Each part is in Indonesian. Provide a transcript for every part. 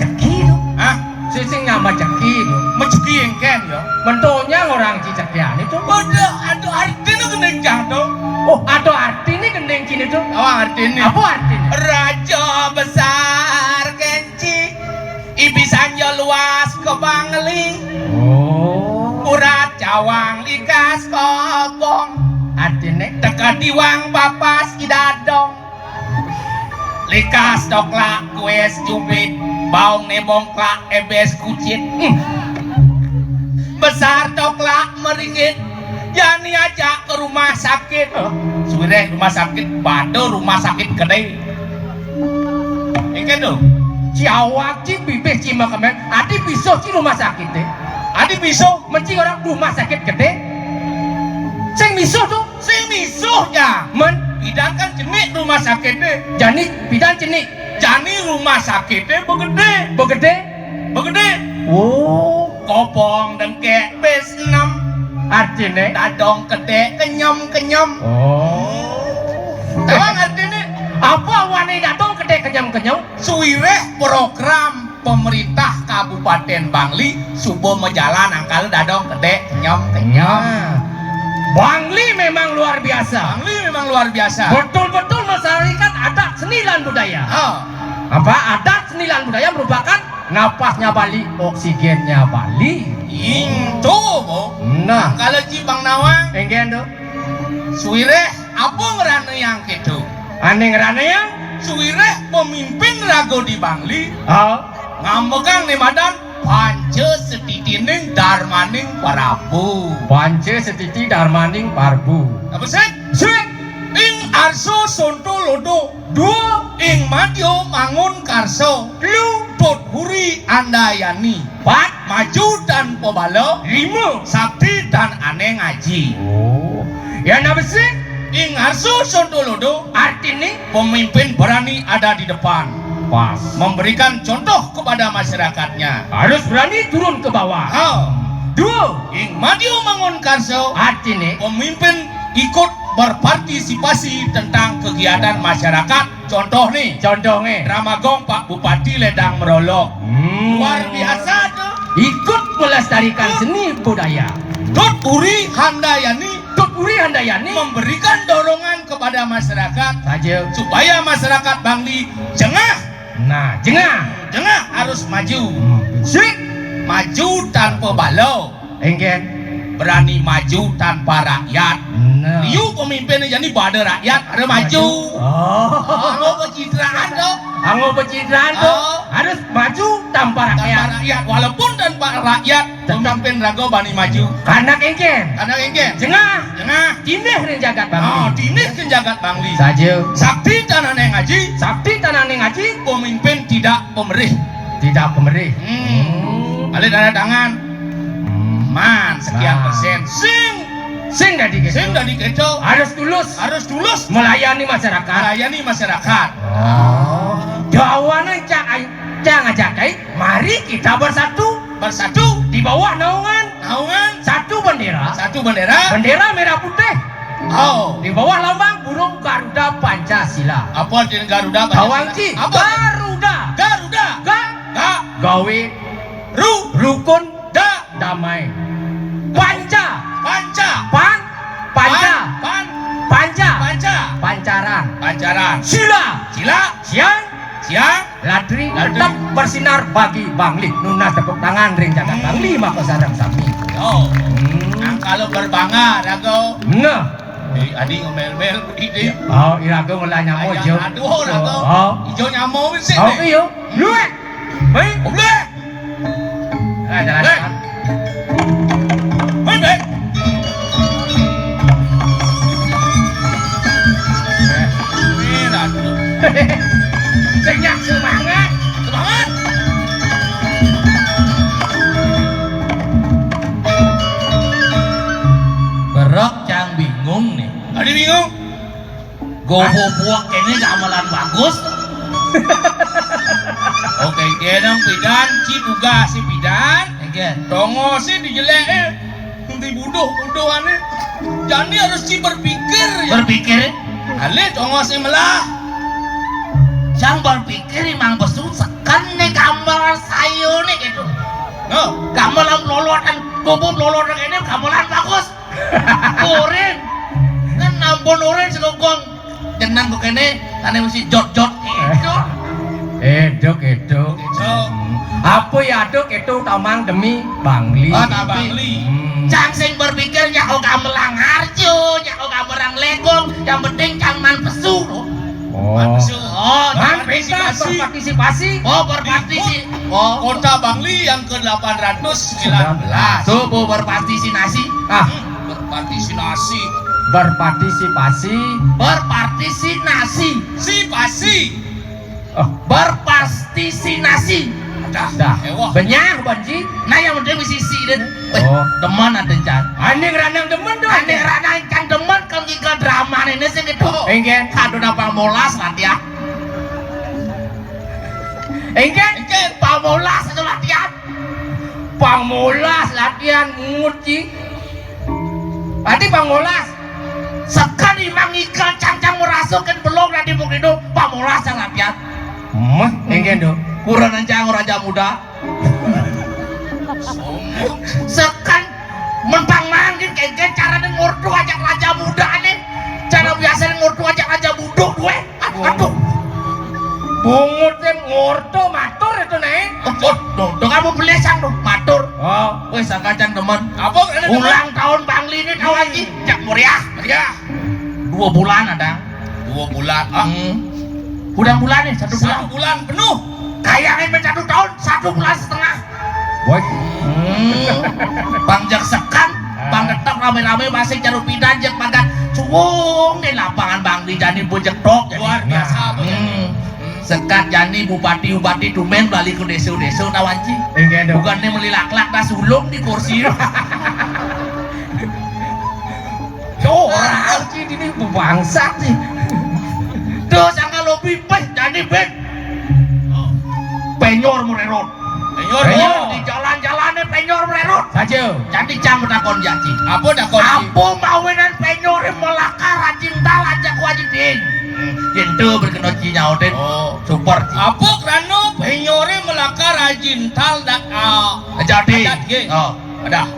mejeki tuh. Hah? Sing mejeki tuh. Mejeki engken ya. Mentonya orang Cicekian itu. Aduh artinya gendeng tuh. Oh, ada artinya gendeng kini tuh. Apa artinya? Apa artinya? Raja besar kenci Ibisannya luas ke Bangli. Oh. Urat cawang likas kobong. Artinya? Dekat diwang papas idadong. Likas doklak kues jubit. Baung nebongklak ebes kucit. Besar doklak meringit. Yani aja ke rumah sakit. Sudah rumah sakit bado rumah sakit gede. Engke tuh. Ciawak ci bibih cima kemen. Adi bisa ci rumah sakit deh. Adi biso Menci orang rumah sakit gede. Sing misuh tuh. sing misuh ya. Men Bidan kan jenik rumah sakit deh. jani bidan cenik. Jani rumah sakit deh begede. Begede. Begede. Oh. Kopong dengkek bes 6. Artinya? Dadong gede kenyam-kenyam. Oh. Tawang artinya Apa wanita dong gede kenyam-kenyam? suwireh program pemerintah Kabupaten Bangli subuh mejalan angkal dadong gede kenyam-kenyam. Bangli memang luar biasa. Bangli memang luar biasa. Betul-betul masyarakat adat seni dan budaya. Oh, Apa adat seni dan budaya merupakan napasnya Bali, oksigennya Bali. itu bo. Nah, Kalau Cibang Nawang enggen tuh. suwireh apa ngerane yang gitu? Aneh ngerane ya? Suwireh pemimpin rago di Bangli Oh. ngamegang nih madan pance setitining darmaning parabu. Pance setiti darmaning parbu. Apa sih? Sik. Ing arso sonto lodo dua ing madyo mangun karso lu pot huri andayani pat maju dan pobalo 5 sakti dan aneh ngaji. Oh. Ya nabi sik. Ing arso sonto lodo Artinya pemimpin berani ada di depan pas. memberikan contoh kepada masyarakatnya. Harus berani turun ke bawah. Oh, Dua. ing madyo mangun karso Artinya pemimpin ikut berpartisipasi tentang kegiatan masyarakat. Contoh nih, contohnya Ramagong Pak Bupati Ledang Merolok. Luar biasa tuh. ikut melestarikan seni budaya. Dut Uri Handayani Tuturi Handayani memberikan dorongan kepada masyarakat saja. supaya masyarakat Bangli jengah Nah, jengah. harus maju. Sik. Maju tanpa balo, Enggen. berani maju tanpa rakyat. Nah. Liu pemimpinnya jadi pada rakyat ada maju. Oh. Mau pencitraan dong. Anggo pencitraan tuh Oh. harus maju tanpa Tanpa rakyat. rakyat, walaupun tanpa rakyat, pemimpin rago bani maju. Karena enggen. Karena engke, Jengah. jengah. Dineh ring jagat Oh, Bangli. dinih ke jagat Bangli. Saja. Sakti tanah neng ngaji, Sakti tanah ning ngaji pemimpin tidak pemerih. tidak pemerih. Alih tanda tangan, man sekian Nah. persen. Sing dadi Sing dari keco harus tulus harus tulus melayani masyarakat. melayani masyarakat. Oh. Jawabannya cang ajakai, mari kita bersatu Bersatu, di bawah naungan naungan satu bendera. satu bendera. Bendera merah putih. Oh, Di bawah lambang burung Garuda Pancasila. apa di Garuda? Bawangci Apa? Garuda. Garuda. Ga Ga. gawe Ru. rukun Da. damai. Panca Panca. pan panca Pan. panca Panca. pancaran Pancaran. sila Sila. siang Siang. ladri Ladri. tetap bersinar bagi Bangli. Nunas tepuk tangan ring jagat Bangli maka sarang sami. Oh. Nah, kalau berbangga, rago. Nah, Adi ngomel-mel ide. oh irago mulai nyamo jo. Aduh, rago. Oh, Ijo nyamo sih. oh iyo. Luwe. Hei, Boleh. jalan. Baik. Senyak semangat. Semangat. Berok cang bingung nih. Adi bingung. Gobo buak ini amalan bagus. Oke, kenang pidan, ci duga si pidan. Again. Tongo sih dijelek nanti budoh aneh. Jadi harus ci berpikir ya. Berpikir, Ale tongo sih melah. cang berpikir emang besul sekan nih gambar Bubuk lolor kene gamelan bagus. Urin. Kan ampun urin selungkung. Jenang kok kene ane mesti jot-jot gitu. Eduk. So, Apa ya aduk itu tamang demi Bangli. oh tak Bangli. Cang sing berpikir nyak gamelang harjo, nyak gamelang legong, yang penting cang man pesu. Oh. Oh, Man jangan kita berpartisipasi. Oh, berpartisi. Oh, Kota Bangli yang ke-819. tubuh berpartisipasi. Ah, Berpartisipasi. berpartisipasi. Berpartisipasi. Si pasi. Oh, Berpartisipasi. dah. Ewah. Benyang banji. Nah yang penting sisi dan Oh. teman ada can. Ane ranang demen tuh. Ane rana can teman kan giga drama ini sih gitu. Engken. Kado dapat molas latihan. Engken. Pamolas itu latihan. Pangolas latihan nguci. Tadi pangolas. Sekali mangikan cang-cang merasukin belum nanti mungkin itu pamolas yang latihan. Engken tuh. Kurang ancang raja muda. Sekan mentang mangin kayak cara ngurtu ajak raja muda nih. Cara biasa ngurtu ajak raja muda gue. Aduh. Bungut tem ngorto matur itu nih. Tuh kamu beli sang tuh matur. Oh. Wes kacang teman. Apa kena Ulang tahun Bangli ini tahun lagi. Jak meriah. Ya. 2 bulan ada. 2 bulan. Ah, Udah bulan nih 1 bulan. 1 bulan penuh. Kayaknya 1 tahun 1 bulan setengah. Boy. Bang jak sekan. Bang tetap rame-rame masih caru pidan jak makan cuung di lapangan Bangli jadi bojek dok. Luar biasa. Sekat jani bupati tumen balik ke desa-desa nawanci. Engken tuh. Bukannya melilak-lak dah sulung di kursi. Orang ini bangsat sih. Tuh sangka lebih peh jadi ben. Penyor mererot. Penyor. Di jalan-jalannya penyor mererot. Saja. Jadi cang takon jaci. Apa dah kau? Apa mawinan penyor melakar rajin tal ajak wajib ding. Yentu berkenot cinyau den. Oh. Super ci. Apa kerana penyore melakar rajin tal dak Jadi. adat ge. Oh. Ada.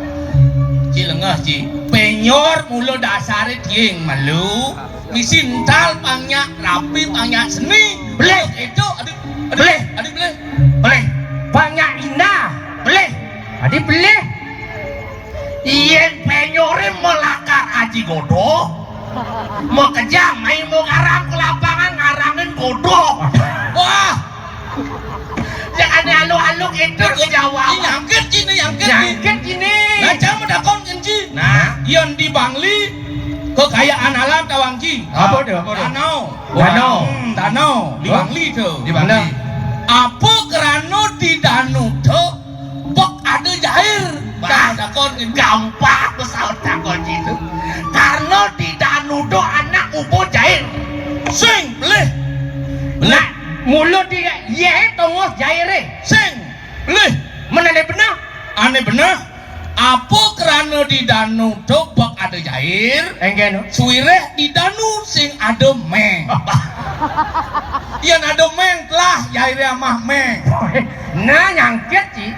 Ci lengah ci. Penyor mula dasare tieng malu. Misin tal pangnya rapi pangnya seni. Boleh. Itu adik. Boleh. Adik boleh. Boleh. Banyak indah. Boleh. Adik beli. Yen penyore melakar aji godo. Mau kejam, main mau ngarang ke lapangan ngarangin godo. Wah. Jangan halu-halu itu kejawab. Nyangkit ci ni nyangkit. Nyangkit ini. Nah, jangan dakon kenci. Nah, Yang di Bangli kekayaan alam tawangki. Apa tuh? Danau. Danau. Danau di Oh. Bangli tuh. di Bangli. Apa kerana di danau tuh pok ada jair. Bah. Dakon kenci. Gampang pesawat takon itu. Karena di Danu do anak upo jair. Sing boleh. Nah, mulut dia ye tongos jaire. Sing boleh. Menane benar. Aneh benar. Apa kerana di danau tuh pok ada jair. Engken. Suireh di danau sing ada meh. Yang ada meh telah jairnya mah meh. Nah nyangkit sih.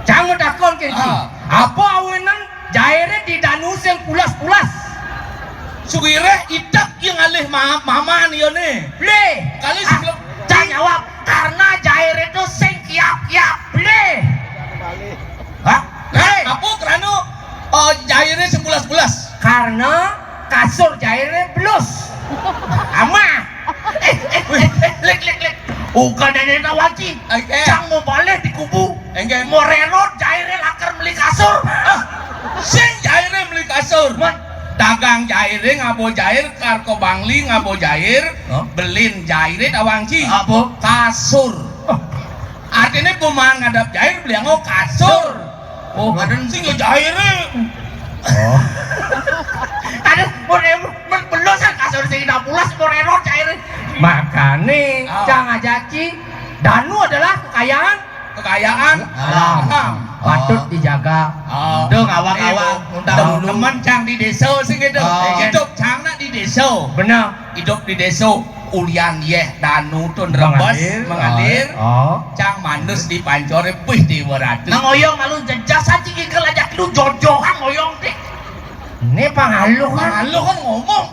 Jangan takon kenci. Ah. Apa awenan jaire di danau sing pulas-pulas. Suireh itak yang alih mama nih ne. Beli. Kali sebelum Jangan jawab karena jair itu sing kiap-kiap. Beli. Hah? apa kerana jairnya sebulas-bulas. Karena kasur jaire blus. Ama. Lek. Bukan nenek nawaji. Oke. Cang mau balik di kubu. Engke. Mau renot jairnya lakar beli kasur. Sing jairnya beli kasur. Dagang jairnya ngabo jair karko Bangli ngabo jair. Huh? Belin jairnya tawangci. Apa? Kasur. Artinya kumahan ngadap jair beli ngo kasur. Oh, Ada sing jairnya. Oh. ada mau belum kan kasur sing 16 mau renot jairnya. Makane Oh. jangan jaci. Danu adalah Kekayaan alam. Patut dijaga. Oh. Tuh ngawang-ngawang undang dulu. Teman cang di desa sing gitu. Oh. Hidup cang nak di desa. Benar. Hidup di desa. ulian yeh danu tun rebes mengalir Oh. cang manus di pancore pih di weratu Nang oyong malu jejak saji ki kelajak lu jojohan oyong dik. Ini pangaluh kan. Halo kan ngomong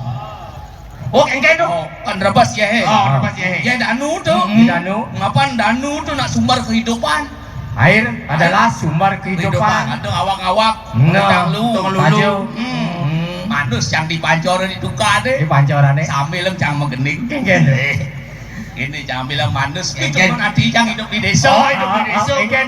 Oh kengke itu. oh kan rebes ya he Oh rebas ya. ya danu tuh Di danu. ngapain danu tuh nak sumber kehidupan Air adalah sumber kehidupan. ada awak-awak Nah, tentang lu baju. manus yang di pancore di duka Di deh pancorannya. sambil cang megening Kengken. ini sambil manus itu Kengken. kan adi yang hidup di desa Oh, hidup di desa. Kengken.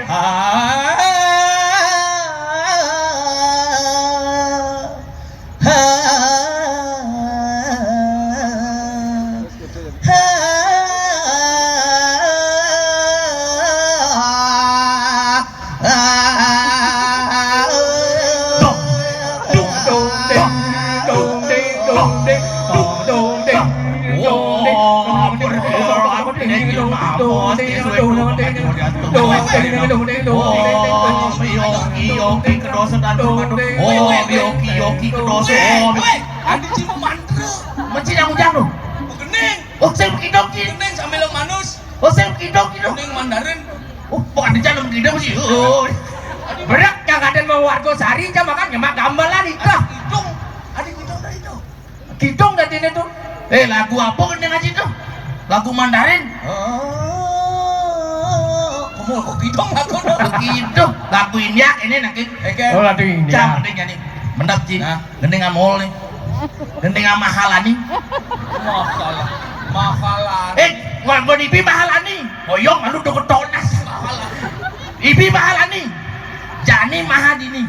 Adi cium mantra Mencina ujang lu. gening Oh saya begidong ki. gening sambil manus Oh saya begidong ki. gening mandarin Oh bukan di jalan begidong sih. Oh. Berak yang ada mau warga sari aja makan nyemak gamelan itu. hidung ada hidung dari itu Kidung tadi ini tuh. Lagu apa kan yang ngaji tuh? Lagu Mandarin. kamu kok hidung aku Begitu. Lagu India ini nanti. Oh lagi ini. Cang gendengnya nih. Mendap Ci. Nah. Gendeng amol nih. Gendeng mahalani. mahalan Ngomong ibi mahalani. Oyong anu do ketonas. Ibi mahalani. Jani mahadini.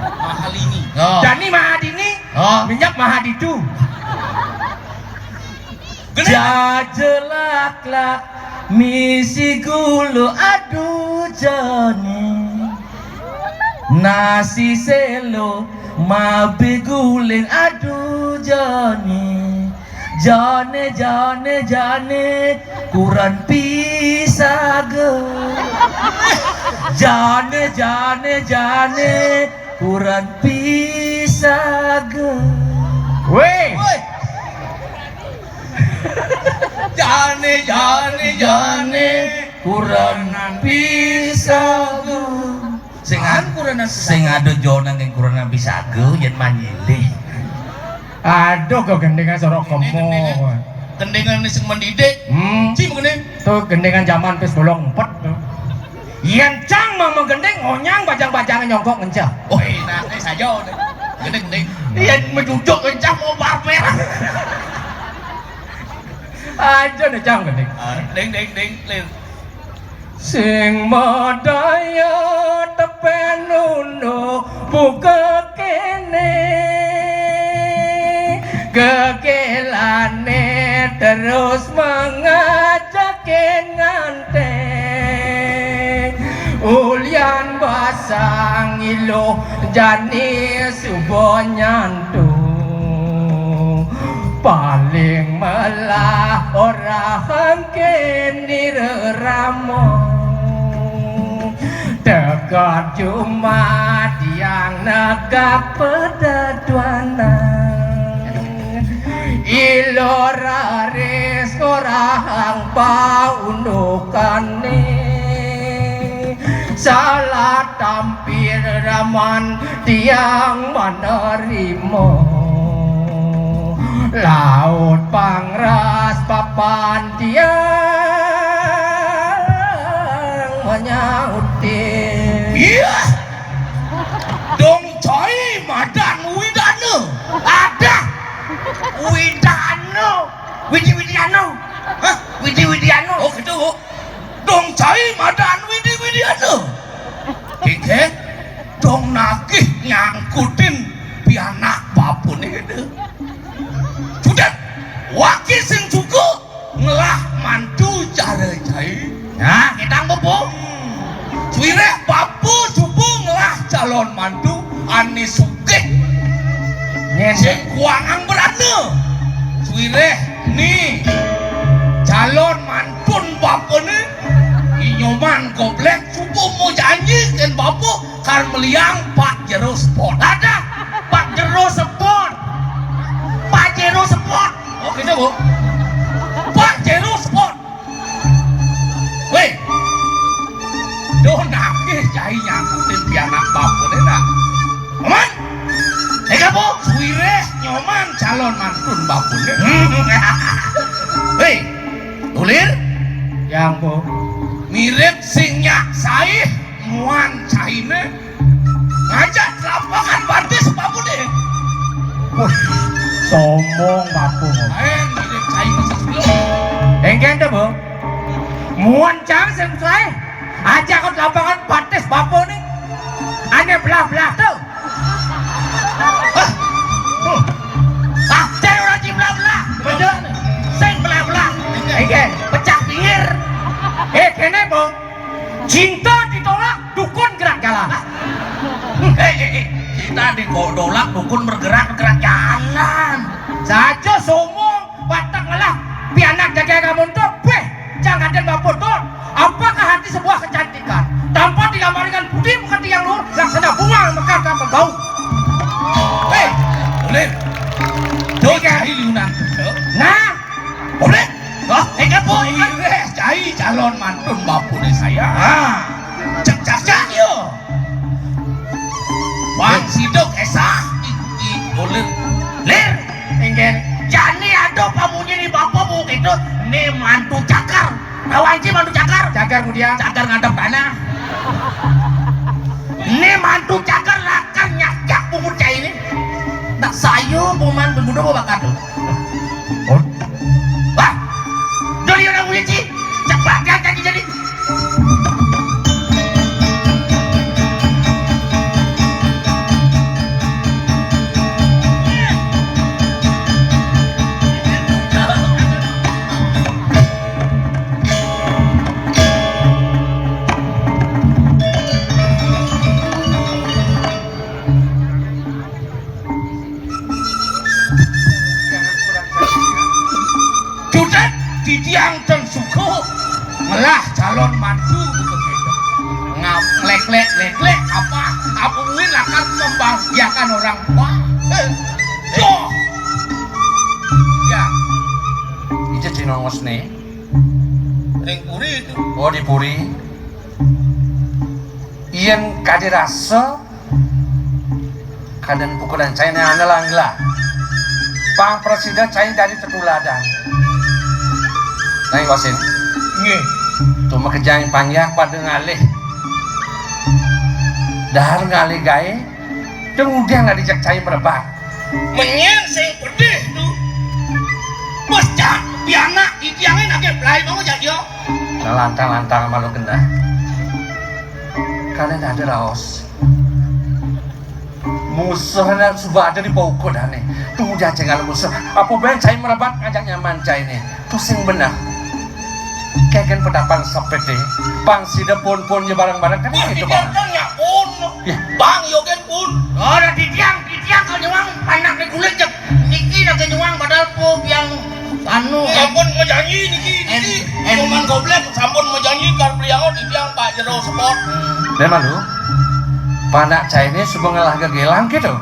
mahal ini Oh. Jani Mahadini. Oh. Minyak Mahaditu. gening Jajelak-lak misi gulu aduh jani nasi selo mabe guling aduh jani jane jane jane kurang pisaga jane jane jane kurang pisaga weh woi jane jane kurang pisaga Sing kurang sing ado jona ngeng kurang bisa go yen manyilih. aduh kok gendengan sorok Ini kemo gendengan sing mendidik cim gening tuh gendengan zaman pes bolong empet tuh yang cang mau gendeng ngonyang bajang-bajangan nyongkok ngencah oh enak saja udah gening Yen menjujuk kencang mau barber. aja nih cang gendeng ding lir sing modaya tepen uno buka kene kekelane terus mengajak nganteng ulian basang ilo jani subo nyantung paling melah orang kini ramo dekat Jumat yang negak pedaduanan iloraris korang paundukane salah tampil raman tiang menerima laut pangras papan tiang menyautin Iya. Dong coy madan widano. Ada. Widano. Widiano. Hah? Widiano. oh gitu dong cai madan widiano keke dong nakih nyangkutin pianak papun itu sudah wakil sing cukup ngelah mantu cara cai Nah, kita ngobong. Suire papu cupu ngelah calon mantu Anies Sugih nyendek kuangang berane suire nih calon mantun bapak nih inyoman goblek cupu mau janji kan bapak kan meliang Pak Jero Sport Ada Pak Jero Sport. Pak Jero Sport. oh gitu bu cai nyangkutin pianak bapak dah. Aman? kamu Suire nyoman calon mantun bapak deh. hei Dulir yang bu Mirip sing nyak saih muan caine ngajak lapangan batis bapak deh. sombong bapu Lain mirip cai masa sebelum. engken tuh bu muan cang selesai ajak ke lapangan batis bapu nih aneh belah-belah tuh cai orang ci belah-belah bener sing belah-belah engken pecah pinggir kene bu cinta ditolak dukun gerak jalan kita digodolak dukun bergerak jalan saja sombong batak ngalah pianak jaga kamu tuh beh jangan dan bapu tuh apakah hati sebuah kecantikan tanpa dilamar dengan budi bukan tiang luhur laksana bunga mekar tanpa bau Boleh. Tuh cai liunan tuh. nah Boleh. kamu Mirip cai calon mantun bapak deh saya. Cek yo. Bang Sidok esa Dolir. Lir engken jani ada pamunya nih bapakmu gitu nih mantu cakar kawanci mantu cakar jaga kemudian cakar ngadep tanah ini mantu cakar lakan nyakak bubur cai ini tak sayo buman bebudo mau bakar tuh wah doli orang punya ci cepat jadi Judet didiang dan suku melah calon mantu begitu ngelek-lek apa mungkin akan membahagiakan orang tua Joh ya itu cinongos nih ring puri itu oh di puri iyan kadirasa kadan pukulan cai na analangla pang presiden cai dari tetuladan nai wasin nge cuma kejang panjang pada ngalih dahar ngalih gae kemudian nggak dijak cai merebak menyeng sing pedih tuh bocah pianak didiangin lagi pelai mau jadi yo nah lantang malu kena kalian ada raos musuhnya sudah ada di pokok dah nih tunggu jajan kalau musuh apa ben cai merebak ngajak nyaman cai nih pusing benar kayak kan pedapan sepede pangsida pun barang-barang kan itu bang didiangnya pun ya bang yogen pun orang didiang kalau nyuang panak di kulit cek niki nak nyuang padahal po yang anu sampun mau janji niki cuman goblek sampun mau janji kar beliau didiang pak jero sport memang lu panak cai ini sudah ngelah gegelang gitu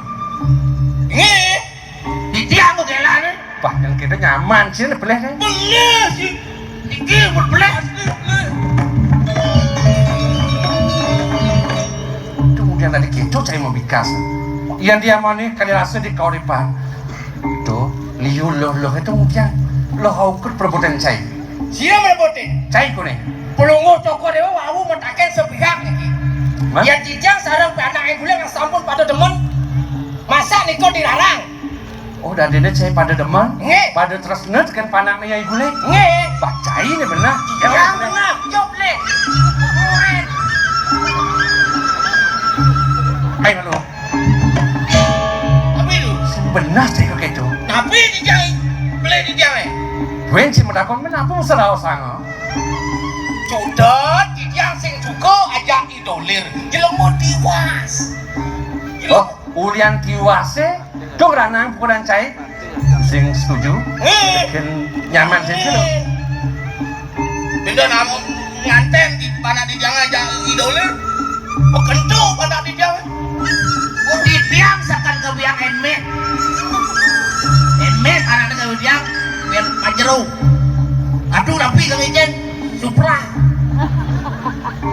nge didiang kok gegelang pak yang kita nyaman sih boleh nih boleh sih niki boleh itu mungkin tadi gitu cai mau bikas yang dia mau nih kali rasa di kauripan itu liu loh itu mungkin lo haukur perbuatan cai siapa merepotin cai ku nih pelungu cokor dewa wawu mentaken sepihak niki Mas? ya jijang sarang anak yang guleng yang sampun pada demen masa niko dilarang oh dan dia cai pada demen nge pada tresnet kan panaknya ibu lek nge pak cai ini benar yang benar jawab le ayo lo tapi lu benar cai kok gitu tapi didiang beli didiang wen si medakon menapa serau sango Cudot didiang sing cuko ajak idolir jelemu tiwas oh ulian tiwase dong ranang pukulan cai sing setuju kan nyaman sih lo benda namun nganten di panah didiang ajak idolir bekentu panah didiang didiang sakan kebiang enme anak kebiang biar pajero aduh rapi kang ijen supra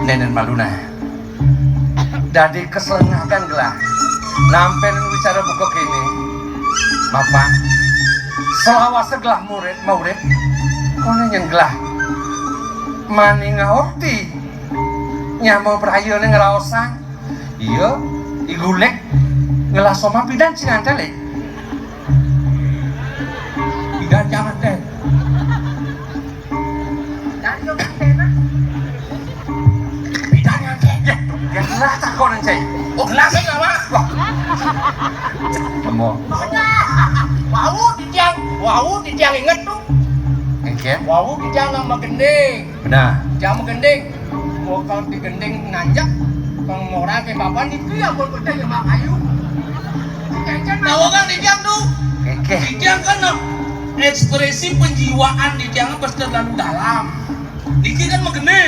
nenen maluna dadi keselengakan gelah nampen bicara buku kini Bapak selawase gelah murid kono yang gelah mani ngahorti nyamau perayaan ngeraosang iya igulek ngelah soma bidan cinantele Bidan jangan teh. Bidan yang teh. ya gelah takonan cai Oh gelas saya nggak mah. Emo Wau di tiang inget tuh. engke Wau di tiang nama gending. benar Jangan gending. Mau kalau di gending nanjak, kang mora ke papan itu ya buat gending yang kayu. Nawagan di tiang tuh. engke Di tiang kan ekspresi penjiwaan di tiang pasti terlalu dalam. Niki kan megene.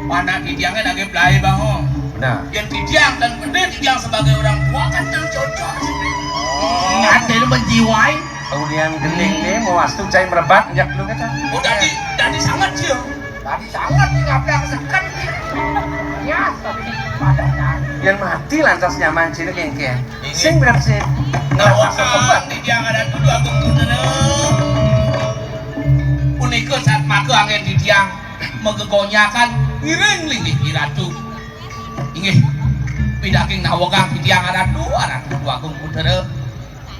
Mana di tiangnya lagi pelai bangun. benar Yang di tiang dan gede di tiang sebagai orang tua kan cocok. Ngantel menjiwai. Ulian gening nih mau astu cai merebat njak lu kata Oh dari sangat sih. Tadi sangat nih ngapain kesekan nih. Ya, tapi pada yang mati lantas nyaman cina engke sing berapa sih Nawakan di tiang ada dulu aku muda. Uniko saat maku angin di tiang megegonyakan ngiring lingih di ratu. Ingih pidaking nawakan di tiang ada dua aku muda.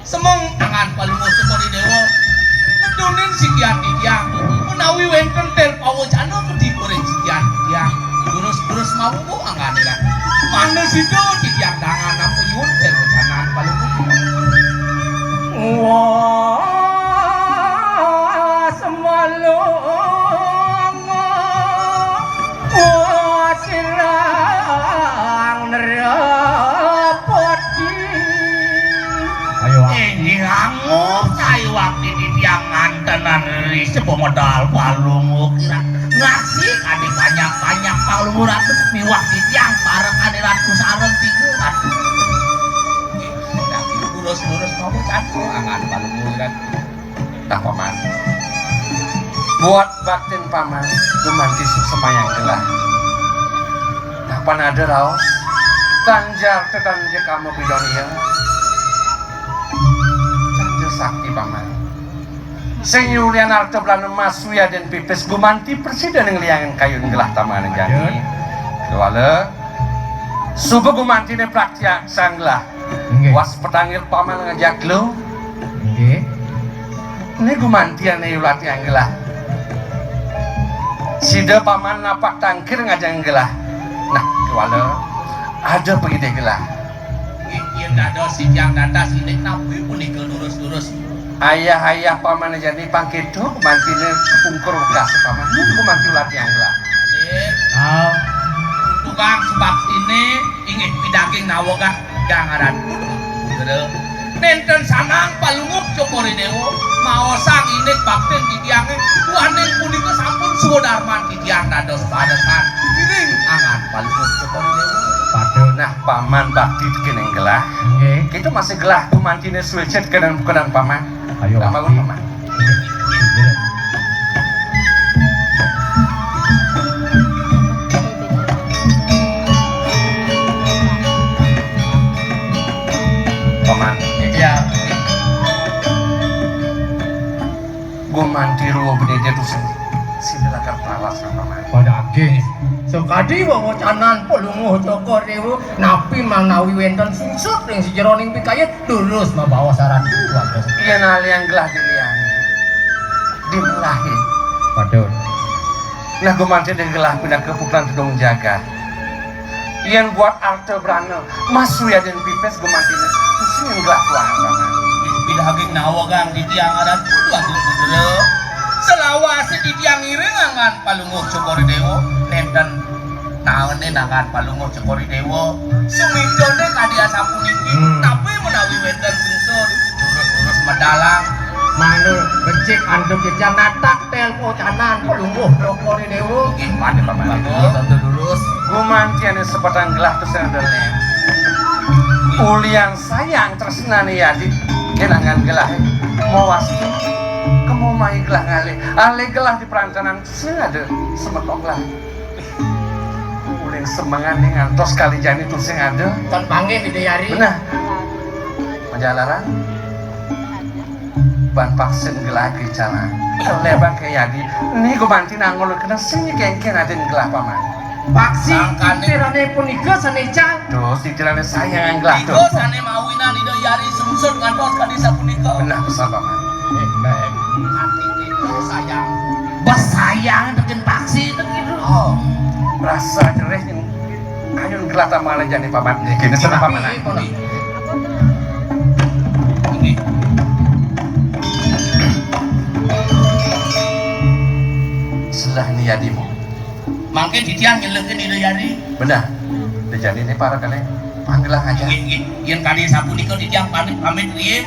Semong angan palungo sepori dewa ngedonin sikian di tiang menawi wenten tel pawojano di goreng sikian di tiang terus mau angan lah mana situ di tiang tangan apa yun tel wajanan palungo wah semalung wah sirang nerapoti ayo ini ngangup cai waktu di tiang ngantenan dari sebuah modal palungu kira ngasih kadi banyak palungu ratu miwak di tiang parang kadi ratu sarang tiga lurus kamu caco angan palungo kan tak paman buat baktin paman gumanti semayang gelah nah panada raos tanjar tetanja kamu bidonia tanjar sakti paman senyulian arta belana masuya dan pipis gumanti presiden yang liangan kayun gelah taman jani wala subuh gumanti ne praktia sanglah was petangil paman ngajak lu ini gumantian nih ulat yang gelah sida paman napak tangkir ngajak gelah nah wala ada pergi deh gelah yang dada si yang dada si nek napi punika lurus ayah paman jadi pangkitu gumantinya pungkur bekas paman ini gumanti ulat yang gelah tukang sebab ini ingin pidaging nawaga gangaran nenten sanang palungup cokori dewo mau sang ini bakten di tiangnya wanen punika sampun sudarman di tiang dados padesan iring angan palungup cokori dewo Waduh, nah paman bakti keneng gelah kita masih gelah gumantinya switchet kenan paman ayo bangun paman paman ya gumanti ruwo benedia dusun silakan perawas paman padake sekadi wawacanan pelunguh cokor dewo napi manawi wenten sungsut ring si jeroning pikayet lurus mabawa saran wagas iya nali yang gelah diliang dimelahi padahal nah gumanti dan gelah pindah ke pukulan tudung jaga yang buat arte berana masuya dan pipes gumantinya pusing yang gelah tuang paman pidaging nawagang di tiang adan kudu aku bener selawase di tiang iring angan palungup cokori dewo nenten naone nangan palungup cokori dewo sumidone kadia sapuniki tapi menawi wenten sungsur urus medalang manul becik anduk jejak natak tel pocanan pelungguh cokor dewo nggih pade paman tentu lurus gumantian yang sebatang gelah terus yang dalem ulian sayang tersenani yadi kenangan gelah mau wastu kamu mai gelah ngale ale gelah di perancanan sing ada semetok lah uling semangan nih ngantos kali jani tuh sing ada. Kan panggil di Yari. Benar. Majalaran. Ban vaksin gelagi jalan. Lebar kayak Yadi. Ini gue bantu nangol kena sini kengken ada gelah paman. Paksi Sangkane. tirane punika sanecal. Tuh, titirannya saya yang gelah tuh. Iko sane mawinan ida yari sumsut ngantos ka desa punika. Benar pesan paman. Hati itu sayang. Besayang bikin paksi itu gitu. Oh, rasa jerih yang ayun gelah tamang aja nih paman. Gini senang paman. Ini. Selah nih Yadimu. Mangke ditiang nyelekeun ida yari. Benar. Dijadi ini para kalian panggilan aja. Yen kali sapunika ditiang pamit rieu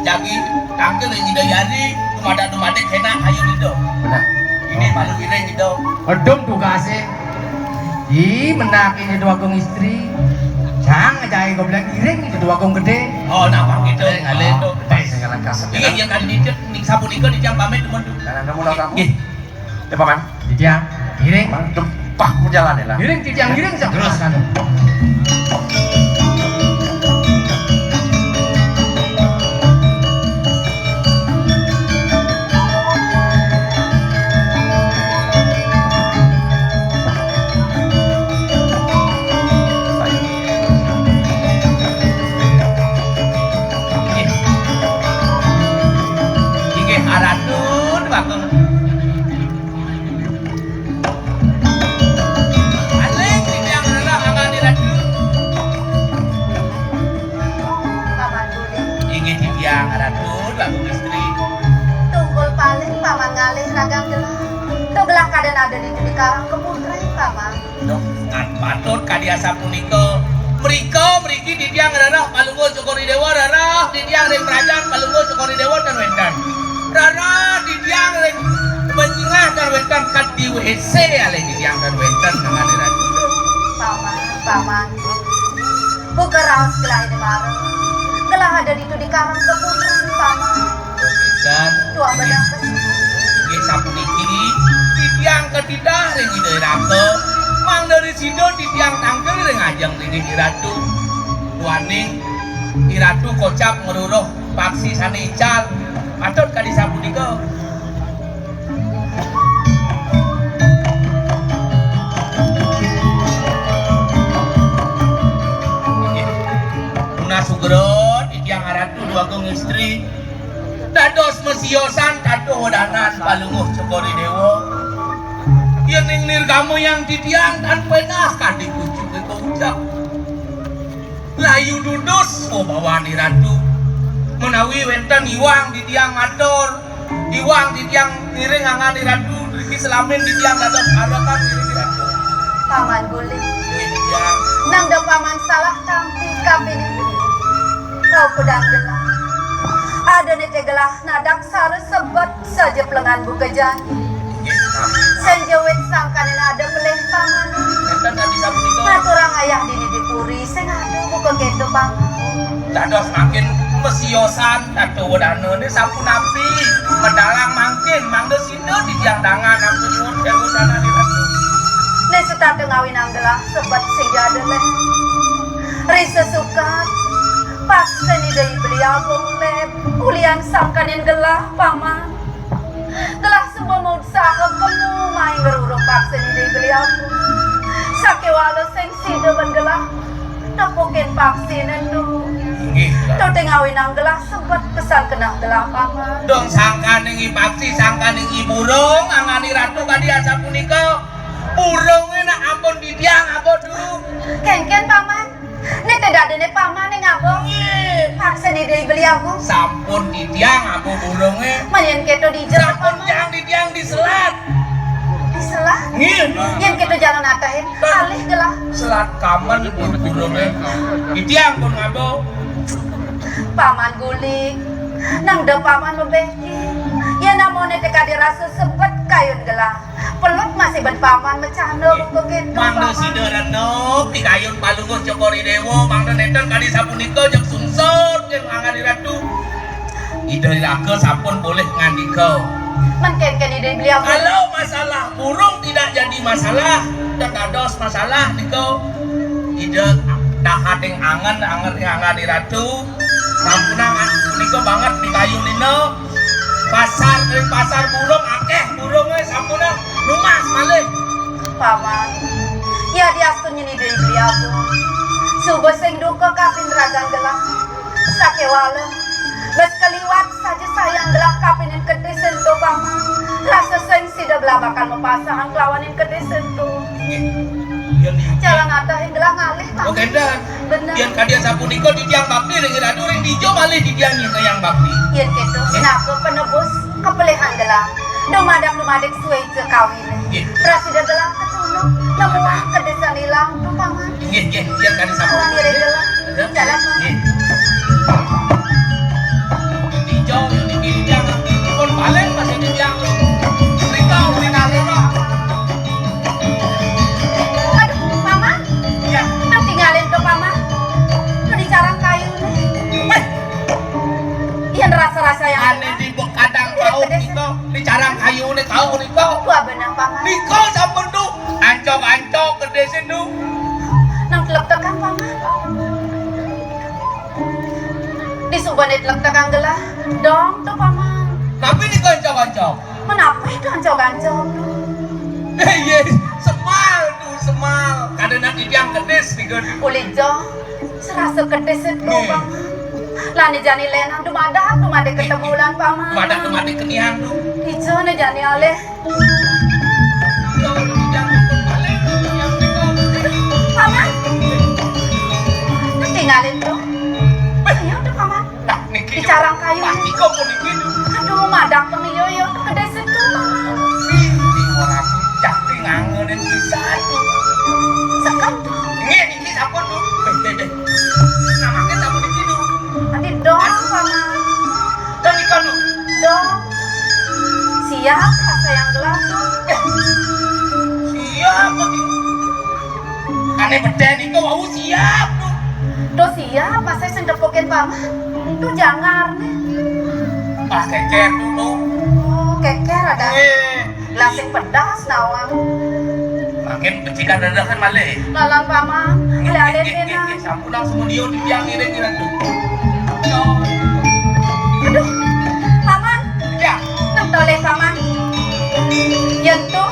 jagi tangkel ida yari dumada-dumade kena ayo dido. Benar. Ini paling ireng dido. Edom tugasnya. Ih, menak ini dua gong istri. Jangan aja goblok iring itu dua gong gede. Oh, nampak gitu. Ngalen do. Pasti ngalah kasep. Iya, yang kali ditiang ning sapunika ditiang pamit temen. Karena kamu lawan kamu. Nggih. Ya paman. Tiang, iring. Paman dempah ku jalan ya lah. Iring tiang iring sak terus kan. Nggih, aratun bakeng. Aling ditiang rela angane ratu. Paman Guling, Inggih ditiang aratun bakeng istri. tunggul paling paman ngalih ragang gelah. Tuh gelah kaden ada di karang keputrai paman. Duh, ngan patut kadiasa punika. Mriki ditiang rerah palunggo Cokori Dewa rerah ditiang ring kerajaan palunggo Cokori Dewa dan wendan. Rerah ditiang ring menyingah dan wendan kadi WC ale ditiang dan wendan ngane ratu. Paman. Buka raos gelah ini marah. Gelah ada di karang keputrai paman. Dan Tua bedang kesini. nggih sapuniki ditiang ketidah ring ide ratu. Mang dari sido ditiang tangkel ring ajang ring iratu. Tuaning iratu kocap meruruh paksi sane ical. Patut kadi sapunika. Tuna Sugro ditiang aratu dua gong istri. Dados mesiosan kado wadanan palunguh Cokori Dewa. Yen ning nirgamu yang ditiang tan penah kadi kunjung ke ucap. Layu dudus oh bawani ratu. Menawi wenten iwang ditiang matur. Iwang ditiang niring angani ratu. Iki selamin ditiang dados arakan niring ratu. Paman Guling, Ditiang nang da paman salah tampil kapini. Kau pedang gelah. Ada nete gelah nadak sare sebet saja pelengan buka janji. Senjawet sangkanin ada peleh paman. wenten tadi sapunika. Maturang ayah dini dipuri, sing ada buka gitu paman. Dados makin mesiosan kado wadana ini sampun api. Mendalang makin mangde sindo ditiang dangan ampun nyuwun jago sana di ratu. Nih setar ngawin anggelah sebet sing jade leh. Risa sukat. Paksa ni dari beliau leb. Ulian sangkanin gelah paman. Gelah semua mau usaha kamu main ngeruruk paksa ni dari beliau. Sakewalo sing sido ban gelah. Napokin paksinan tu. Nggih. Tuh ngawin anggelah sebet pesan kena gelah paman. Dong sangkaning ipaksi sangkaning iburung angani ratu kadi asa punika. Burungnya nak ampun ditiang apa dulu. Ken paman. Ini tidak ada nih paman yang ngabong. Paksa ni dari beliau. Sampun ditiang apa burungnya. Manyan keto di jerat Sampun paman. jangan ditiang di selat. Di selah. Nggih. Yang kita jangan atahin alih gelah. Selat kaman pun burungnya. Ditiang pun ngabo. Paman Guling nang de paman membeki ya namone teka dirasa sebet kayun gelah peluk masih bet paman mecano begitu Mangde siderenep di kayun palunguh Cokori Dewa mangde neten kali sapunika jeung sungsut jeung angani ratu. Ide irake sampun boleh ngandika. Mengken-ken ide beli aku. Kalau masalah burung tidak jadi masalah, dan dados masalah niko ide dah hading angan di ratu. Sampuna niko banget di kayu nino. Pasar burung akeh burungnya sampuna lumas malih. Paman, ya diastunya ide beli aku. Subuh sing duka kapin ragang gelang. Sakewala. Bes keliwat saja sayang gelah kapinin kedis sentuh paman. Rasa sing sida belah bakal mepasangan kelawanin kedis sentuh. Jalan atahin gelah ngalih paman. Oke dah. Bener. Yang kadian sapuniko di tiang bakti dengan radu ring dijo malih di tiang yang bakti. Yen gitu, naku penebus kepelihan gelah. Dumadak suwe je kawin. Presiden gelah keculuk. Nemuah kedesan hilang tuh paman. Nggih, yang kadian Awan sapuniko. diri gelah. Jalan paman. Dijo yang di tiang. Pun balik masih di tiang. Rikau rikau. Aduh, paman. Ya. Nang tinggalin tuh paman. Tuh di carang kayu nih. Weh, Iyan rasa-rasa yang aneh di kadang kau niko di carang kayu nih kau niko. Wah benar paman. Niko sampun tu ancok kedesin tu. Nang telek tekan paman. Di subanit telek tekan gelah. Dong tuh paman. Tapi niko ancok. Menapa itu ancok-ancok? Yes, semal. Kadang nanti tiang kedes niko. Ulijo, serasa kedes itu paman. Lani jani lenang dumadak ketemulan paman. Mati keniang tu. Ijo ne jani aleh. Paman. Nang tinggalin tuh. Ayo tuh paman. Nah, niki Di carang kayu. Niko pun niki tu. Aduh, madak pengiyo-yo tuh kedes itu paman. Di orang tu cakti ngangenin pisan tu. Sekan tuh. Niki sampun tu. Beh. Namanya sampun niki tu. Adi dong paman. Dan niko tu. Dong. Siap rasa yang gelap tuh. Siap tu. Aneh beden niko wau siap tu. Tuh siap masa sing depokin paman. Tuh jangar nih. Pas keker tu tu. Oh, keker ada. Lasing pedas nawang. Makin pecikan dadakan malih. Lalang paman. Lihat tina. Sampun langsung dia di tiang iring tu. Aduh. Paman. Ya. Nang toleh paman. Yang tuh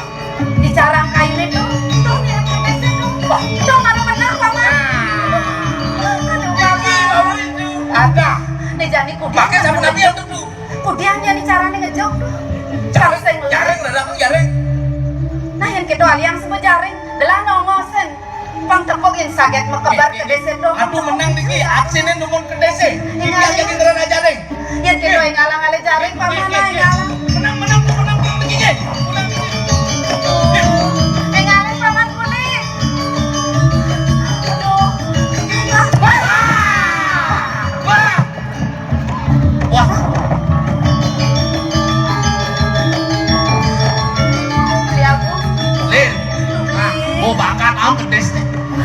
di carang kayu itu. Tuh ya kedes itu. Tuh mana benar paman. Aduh paman. Ada. Nih jani kudian. Pakai sampun nabi yang tu. Kudian jani carane ngejok tuh. Jarang ladang jarang. Nah yang kita aliang semua jaring. Gelah nongosen. Pang tepokin saget mekebar ke desa tuh. Aduh menang niki aksine numon ke desa. Yang jadi ngerana jaring. Yang kita yang ngalang-ngalang jaring paman yang ngalang. Menang niki je. Yang ngalang paman kulit. Aduh. Wah. Beli aku. Lin. Mau bakat ang kedes ni.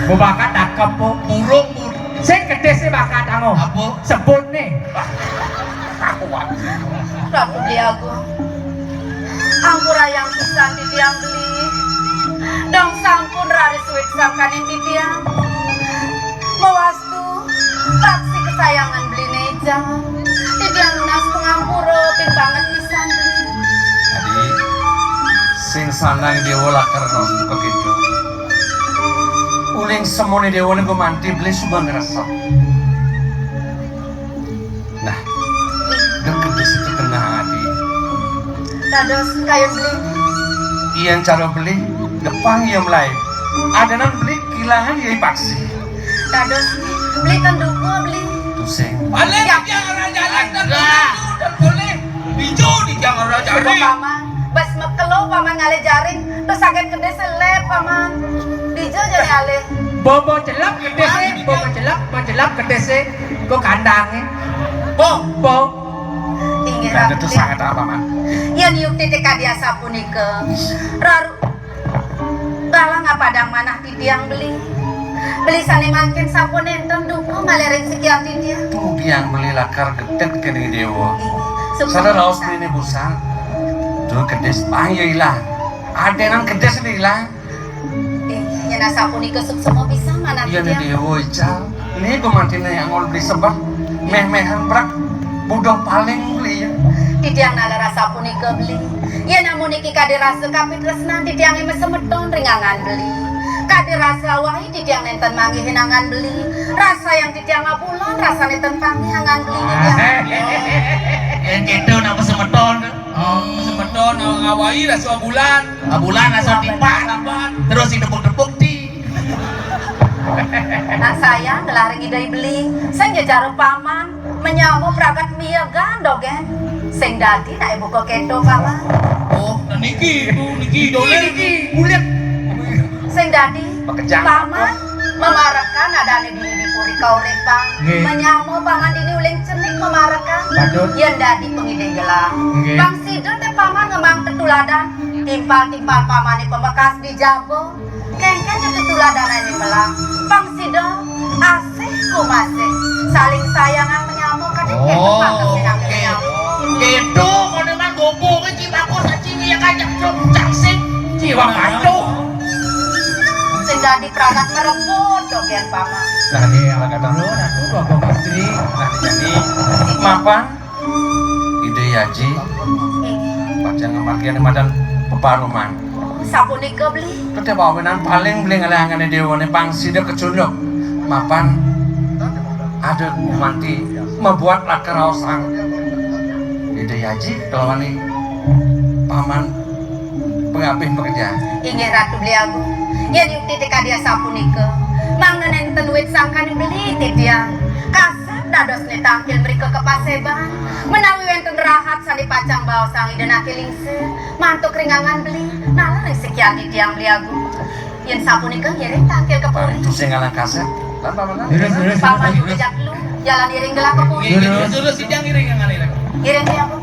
Mau bakat dakep po. Burung. Sing kedes bakat ango. Apa? Sebut nih. Ratu beli aku. Ampura yang pisan di tiang beli. Dong sampun rari suwit sangkanin di tiang. Mewastu. Taksi kesayangan beli neja. Di tiang lunas pengampuro. Pin banget pisan beli. Jadi sing sanang dewa lakar nos buka gitu. Uling semone dewa nih manti beli subang ngerasa. Nah, deket di situ kena hati. Dados kayu beli. Iyan cara beli depan ia mulai. Ada nan beli kilangan ia paksi. Dados beli tenduku beli. Tusing. Balik di tiang orang jaring dan boleh. Dijo di tiang orang Coba jaring. paman. Bas mekelo paman ngale jaring. Terus sakit gede selep paman. Dijo jadi ale. Bobo celap celap kedese go kandangnya. Bo. Inggih Dan itu rapi. sangat apa man? Yan yuk titik kadia sapunika. Raru. Galang padang manah di tiang beli. Beli sane makin sapun enten duku malereng sekian di tiang. Tuh yang beli lakar detek kene dewa. Sukses Sada raos pisan. ini busan. Tuh kedes ya ilah. Ada nang kedes ilah. Ya nasa pun ikesuk semua bisa mana Iya dia. nih dewo ical. Ini pemantina yang ngol beli sebab meh-mehan brak budok paling beli ya. Titiang nala rasa pun beli. Ya namun iki kade rasa kapit resnan titiang eme semeton ringangan beli. Kade rasa wahi titiang nenten mangi hinangan beli. Rasa yang titiang apulan rasa nenten pangi hangan beli titiang. Yang gitu nama semeton. Semeton ngawai rasa bulan. Bulan asal tipak. Terus dipuk-depuk di. Nah saya gelar ngidai beli. Saya ngejar paman menyamu pragat mia gandogen. Sing dadi nak ibu kok keto paman. Oh, nah niki dolen. Bulat. Sing dadi Pekerjaan paman memarakan adane dini di puri kauripan. Nggih. Menyamu paman dini uling cenik memarakan. Badut. Yen dadi pengide gelang. Nggih. Bang Sidon teh paman ngemang tetuladan. Timpal-timpal pamane pembekas di jabo. Kengkenya tetuladan ini melang. Bang Sidon asih kumasih. Saling sayangan menyamu kadang Oh, oke. Gitu, kalau memang gopo ke Cibako sacingi yang kajak cangsing jiwa kacau. Sing dadi pragat merebut dogen paman. Nah ini ala kata lu. Aku bapak putri. Nah jadi mapan ide yaji baca ngemakian madan peparuman. Sapunika beli. Kete bawenan paling beli ngalangane dewane pangsida kecunduk. Mapan ada umanti membuat lakaraosang. Ide yaji kalau ini paman pengabih pekerjaan. Inggih Ratu Beliagung. Yen yukti tika dia sapunika. Mangan enten duit sangkan beli titiang. Kasep dados ne tampil mriko ke paseban. Menawi wenten rahat sandi pacang baos sang ide nakilingse. Mantuk ringangan beli. Nalar sekian titiang Beliagung. Yen sapunika ngiring tampil ke puri. Itu sing ngalang kaset. Lan paman. Terus. Paman juga jak lu. Jalan iring gelap ke puri. Suruh sidang iring yang ngalih. Iring dia apa?